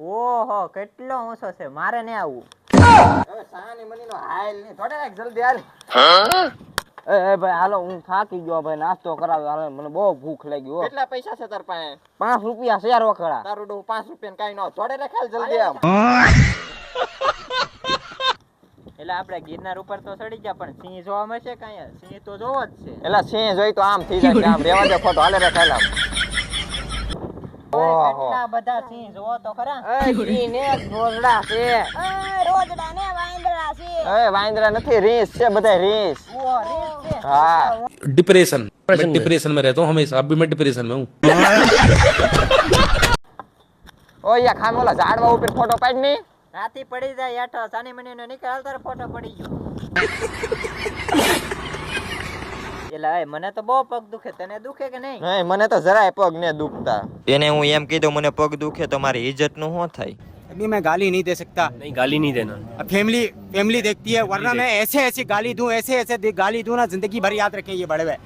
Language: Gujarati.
ઓહો કેટલો ઊંચો છે, મારે ને આવવું. હવે સાની મનીનો હાલ ની થોડે રાખ જલ્દી હાલ. એ ભાઈ હાલો, હું થાકી ગયો ભાઈ, નાસ્તો કરાવ્યો હાલો, મને બહુ ભૂખ લાગી હો. કેટલા પૈસા છે તાર પાસે? 5 રૂપિયા છે યાર વખડા. તારું ડો 5 રૂપિયા કાઈ ન થોડે રાખ હાલ જલ્દી આમ. એટલે આપણે ગિરનાર ઉપર તો ચડી ગયા, પણ સિંહ જોવા મળશે કાંઈ? સિંહ તો જોવો જ છે. એલા સિંહ જોઈ તો આમ થઈ જાય, આમ રેવા દે ફોટો હાલે રે ખાલા. ઓય, ઓહો. કેટલા બધા સિંહ જોવો તો ખરા. એ સિંહ ને રોજડા છે. રોજડા ને વાંદરા છે. એ વાંદરા નથી, રીંછ છે બધા, રીંછ. ઓ રીત છે. હા. डिप्रेशन, मैं डिप्रेशन में रहता हूँ हमेशा, अभी मैं डिप्रेशन में हूँ. ઓ યા ખાન ઓલા ઝાડવા ઉપર ફોટો પાડ ની. રાતી પડી જાય હેઠો, સાની મનીનો નીકળ તારો ફોટો પડી ગયો. એલા એ મને તો બહુ પગ દુખે, તને દુખે કે નહીં? નહીં, મને તો જરાય પગ ને દુખતા. એને હું એમ કીધું મને પગ દુખે તો મારી ઇજ્જત નું શું થાય? अभी मैं गाली नहीं दे सकता. नहीं गाली नहीं देना. अब फैमिली देखती है, वरना मैं ऐसे गाली दूं, ऐसे गाली दूं ना, जिंदगी भर याद रखें ये बड़े भाई.